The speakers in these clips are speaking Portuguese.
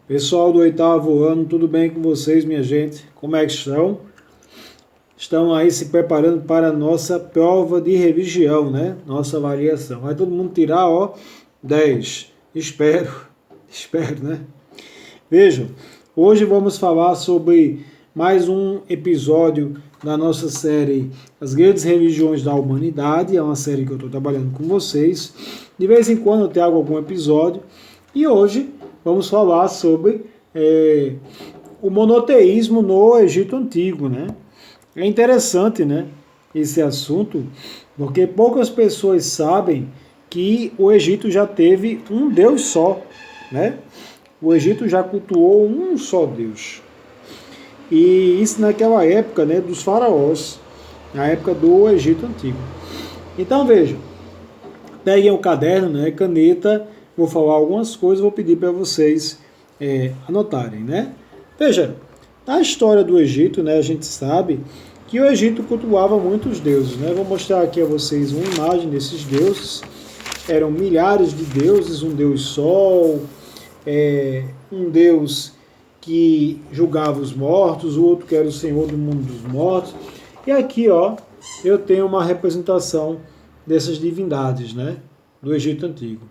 Pessoal do oitavo ano, tudo bem com vocês, minha gente? Como é que estão? Estão aí se preparando para a nossa prova de revisão, né? Nossa avaliação. Vai todo mundo tirar, ó, 10. Espero, né? Vejam, hoje vamos falar sobre mais um episódio da nossa série As Grandes Religiões da Humanidade. É uma série que eu estou trabalhando com vocês. De vez em quando eu trago algum episódio. E hoje vamos falar sobre o monoteísmo no Egito Antigo, né? É interessante, né, esse assunto, porque poucas pessoas sabem que o Egito já teve um Deus só, né? O Egito já cultuou um só Deus. E isso naquela época, né, dos faraós, na época do Egito Antigo. Então vejam, peguem o caderno, né, caneta, vou falar algumas coisas, vou pedir para vocês anotarem, né? Veja, na história do Egito, né, a gente sabe que o Egito cultuava muitos deuses, né? Vou mostrar aqui a vocês uma imagem desses deuses. Eram milhares de deuses, um deus sol, um deus que julgava os mortos, o outro que era o senhor do mundo dos mortos. E aqui, ó, eu tenho uma representação dessas divindades, né, do Egito Antigo.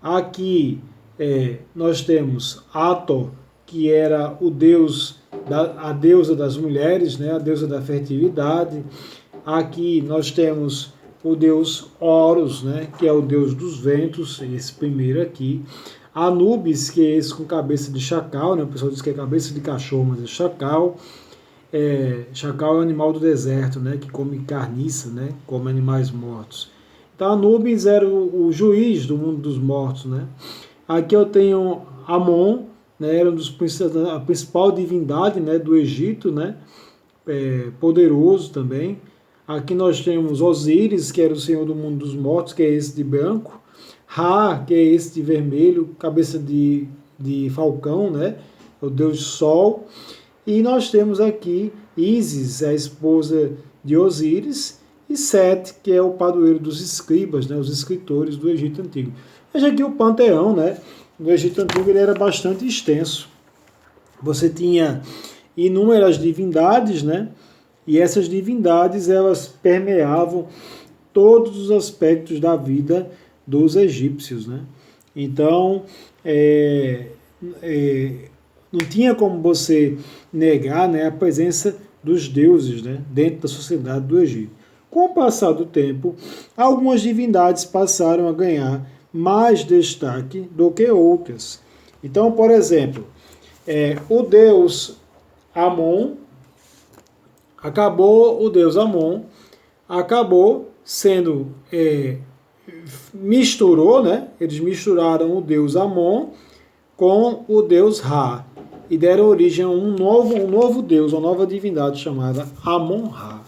Aqui nós temos Hathor, que era o deus, a deusa das mulheres, né, a deusa da fertilidade. Aqui nós temos o deus Horus, né, que é o deus dos ventos, esse primeiro aqui. Anubis, que é esse com cabeça de chacal, né, o pessoal diz que é cabeça de cachorro, mas é chacal. Chacal é um animal do deserto, né, que come carniça, né, come animais mortos. Então Anubis era o juiz do mundo dos mortos, né. Aqui eu tenho Amon, né, era a principal divindade, né, do Egito, né, poderoso também. Aqui nós temos Osíris, que era o senhor do mundo dos mortos, que é esse de branco. Ra, que é esse de vermelho, cabeça de falcão, né, o deus sol. E nós temos aqui Ísis, a esposa de Osíris, e Sete, que é o padroeiro dos escribas, né, os escritores do Egito Antigo. Veja aqui o panteão, né, no Egito Antigo ele era bastante extenso. Você tinha inúmeras divindades, né, e essas divindades elas permeavam todos os aspectos da vida dos egípcios, né. Então, não tinha como você negar, né, a presença dos deuses, né, dentro da sociedade do Egito. Com o passar do tempo, algumas divindades passaram a ganhar mais destaque do que outras. Então, por exemplo, o deus Amon acabou sendo misturou, né? Eles misturaram o deus Amon com o deus Ra e deram origem a um novo deus, uma nova divindade chamada Amon-Ra.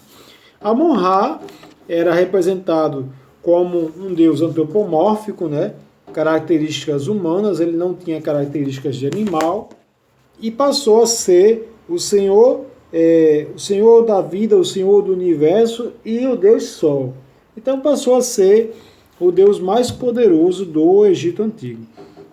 Amon-Ra era representado como um deus antropomórfico, né? Características humanas, ele não tinha características de animal, e passou a ser o senhor da vida, o senhor do universo e o deus Sol. Então passou a ser o deus mais poderoso do Egito Antigo.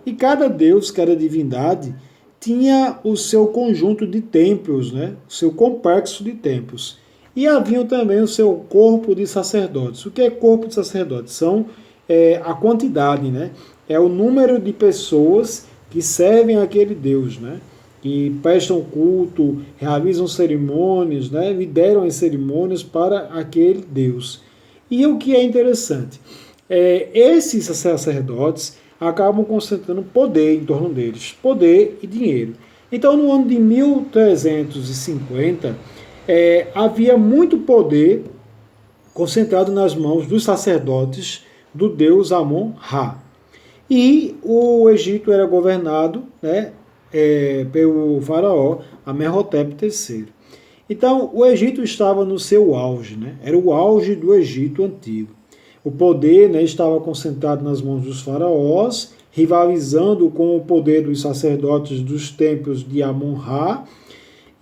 E cada deus, cada divindade, tinha o seu conjunto de templos, né? O seu complexo de templos. E havia também o seu corpo de sacerdotes. O que é corpo de sacerdotes? São a quantidade, né? É o número de pessoas que servem aquele Deus, né? Que prestam culto, realizam cerimônias, né? Lideram as cerimônias para aquele Deus. E o que é interessante, esses sacerdotes acabam concentrando poder em torno deles, poder e dinheiro. Então, no ano de 1350, havia muito poder concentrado nas mãos dos sacerdotes do deus Amon-Ra. E o Egito era governado, né, pelo faraó Amenhotep III. Então, o Egito estava no seu auge, né, era o auge do Egito Antigo. O poder, né, estava concentrado nas mãos dos faraós, rivalizando com o poder dos sacerdotes dos templos de Amon-Ra,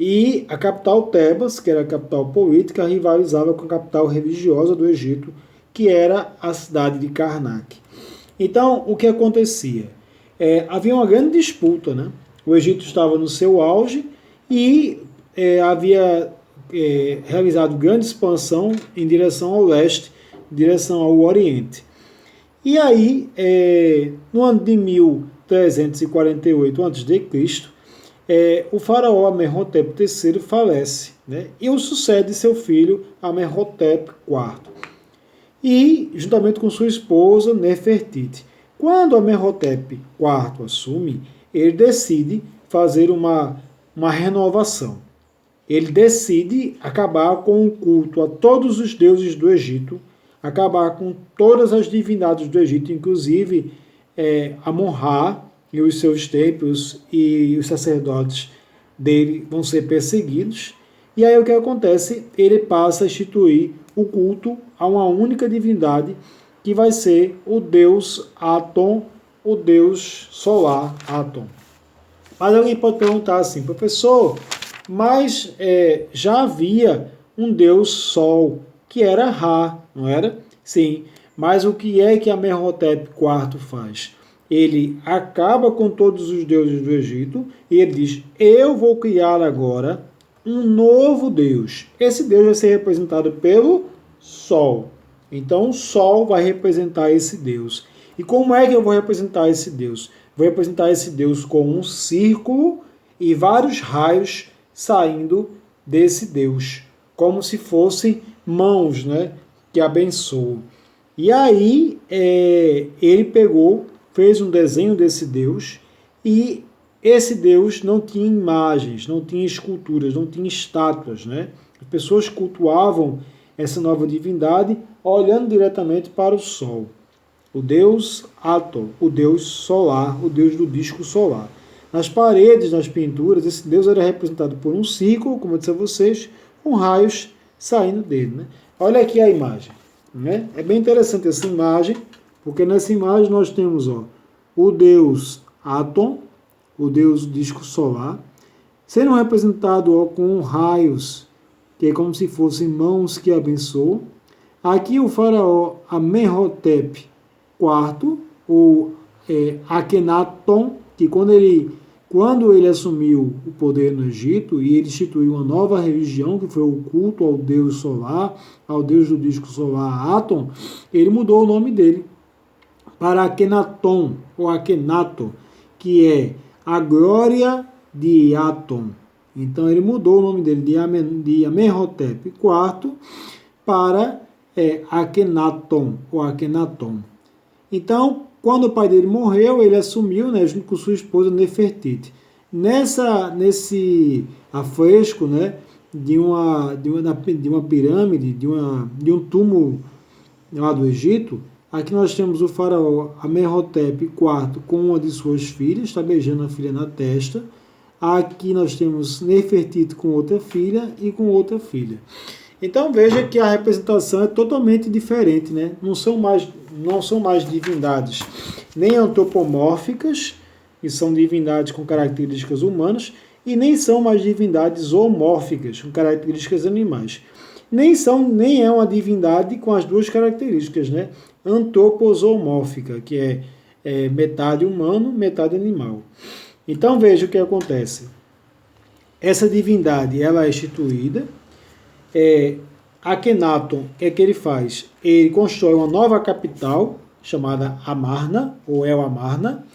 e a capital Tebas, que era a capital política, rivalizava com a capital religiosa do Egito, que era a cidade de Karnak. Então, o que acontecia? Havia uma grande disputa, né? O Egito estava no seu auge e havia realizado grande expansão em direção ao leste, em direção ao Oriente. E aí, no ano de 1348 a.C., o faraó Amenhotep III falece, né? E o sucede seu filho Amenhotep IV. E, juntamente com sua esposa Nefertiti. Quando Amenhotep IV assume, ele decide fazer uma renovação. Ele decide acabar com o culto a todos os deuses do Egito, acabar com todas as divindades do Egito, inclusive Amon-Ra e os seus templos e os sacerdotes dele vão ser perseguidos. E aí o que acontece? Ele passa a instituir o culto a uma única divindade, que vai ser o deus Aton, o deus solar Aton. Mas alguém pode perguntar assim, professor, mas já havia um deus sol, que era Ra, não era? Sim, mas o que é que Amenhotep IV faz? Ele acaba com todos os deuses do Egito e ele diz, eu vou criar agora um novo deus. Esse deus vai ser representado pelo sol. Então o sol vai representar esse deus. E como é que eu vou representar esse deus? Vou representar esse deus com um círculo e vários raios saindo desse deus, como se fossem mãos, né, que abençoam. E aí ele pegou, fez um desenho desse deus, e esse deus não tinha imagens, não tinha esculturas, não tinha estátuas, né? As pessoas cultuavam essa nova divindade olhando diretamente para o sol. O deus Aton, o deus solar, o deus do disco solar. Nas paredes, nas pinturas, esse deus era representado por um círculo, como eu disse a vocês, com raios saindo dele, né? Olha aqui a imagem, né? É bem interessante essa imagem, porque nessa imagem nós temos o deus Aton, o deus do disco solar, sendo representado com raios, que é como se fossem mãos que abençoam. Aqui o faraó Amenhotep IV, ou Akhenaton, que quando ele assumiu o poder no Egito e ele instituiu uma nova religião, que foi o culto ao deus solar, ao deus do disco solar Aton, ele mudou o nome dele para Akhenaton, ou Akhenato, que é a glória de Aton. Então ele mudou o nome dele de Amenhotep IV para Akhenaton, ou Akhenaton. Então, quando o pai dele morreu, ele assumiu, né, junto com sua esposa Nefertiti. Nesse afresco, né, de uma pirâmide, de um túmulo lá do Egito, aqui nós temos o faraó Amenhotep IV com uma de suas filhas, está beijando a filha na testa. Aqui nós temos Nefertiti com outra filha e com outra filha. Então veja que a representação é totalmente diferente, né? Não são mais divindades nem antropomórficas, que são divindades com características humanas, e nem são mais divindades zoomórficas, com características animais. Nem é uma divindade com as duas características, né? Antropozoomórfica, que é metade humano, metade animal. Então veja o que acontece. Essa divindade ela é instituída. Akhenaton, o que é que ele faz? Ele constrói uma nova capital chamada Amarna, ou El Amarna,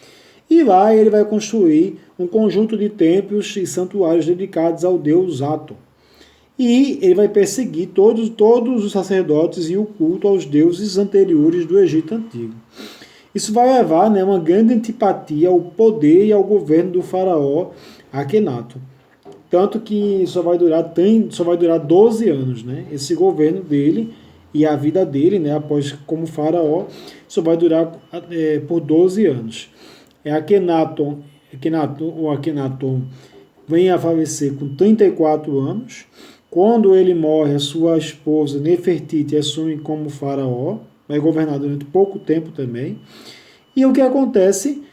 e lá ele vai construir um conjunto de templos e santuários dedicados ao deus Aton. E ele vai perseguir todos os sacerdotes e o culto aos deuses anteriores do Egito Antigo. Isso vai levar, né, uma grande antipatia ao poder e ao governo do faraó Akhenaton. Tanto que só vai durar 12 anos, né? Esse governo dele e a vida dele, né, após como faraó, só vai durar por 12 anos. Akhenaton vem a falecer com 34 anos. Quando ele morre, a sua esposa Nefertiti assume como faraó, vai governar durante pouco tempo também. E o que acontece?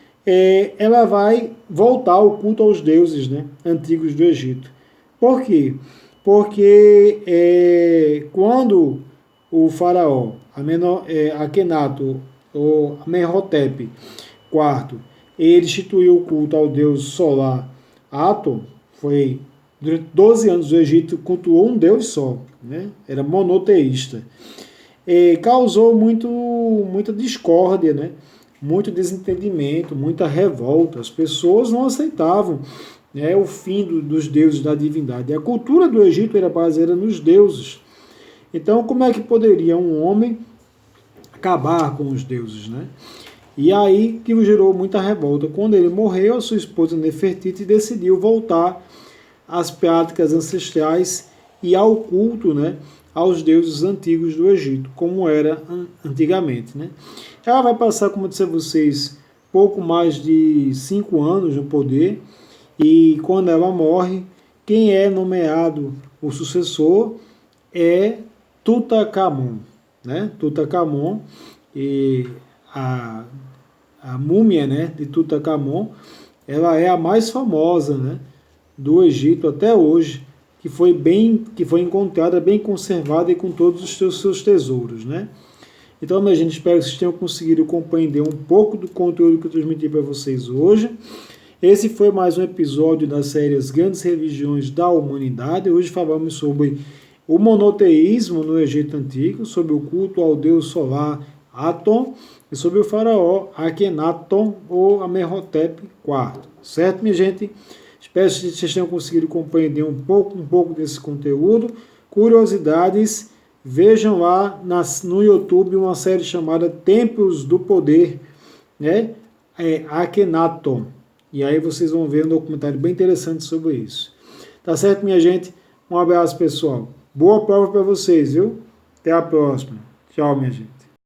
Ela vai voltar ao culto aos deuses, né, antigos do Egito. Por quê? Porque quando o faraó Akhenaton, ou Amenhotep IV, Ele instituiu o culto ao deus solar Aton. Foi durante 12 anos o Egito cultuou um deus só, né? Era monoteísta. E causou muita discórdia, né? Muito desentendimento, muita revolta. As pessoas não aceitavam, né, o fim dos deuses da divindade. A cultura do Egito era baseada nos deuses. Então, como é que poderia um homem acabar com os deuses, né? E aí que gerou muita revolta. Quando ele morreu, a sua esposa Nefertiti decidiu voltar às práticas ancestrais e ao culto, né, aos deuses antigos do Egito, como era antigamente, né? Ela vai passar, como eu disse a vocês, pouco mais de 5 anos no poder, e quando ela morre, quem é nomeado o sucessor é Tutankhamon, né? Tutankhamon, e a múmia, né, de Tutankhamon, ela é a mais famosa, né, do Egito até hoje, que foi encontrada, bem conservada e com todos os seus tesouros, né? Então, minha gente, espero que vocês tenham conseguido compreender um pouco do conteúdo que eu transmiti para vocês hoje. Esse foi mais um episódio da série As Grandes Religiões da Humanidade. Hoje falamos sobre o monoteísmo no Egito Antigo, sobre o culto ao deus solar Aton e sobre o faraó Akhenaton ou Amenhotep IV. Certo, minha gente? Espero que vocês tenham conseguido compreender um pouco desse conteúdo. Curiosidades, vejam lá no YouTube uma série chamada Templos do Poder, né? Akhenaton. E aí vocês vão ver um documentário bem interessante sobre isso. Tá certo, minha gente? Um abraço, pessoal. Boa prova para vocês, viu? Até a próxima. Tchau, minha gente.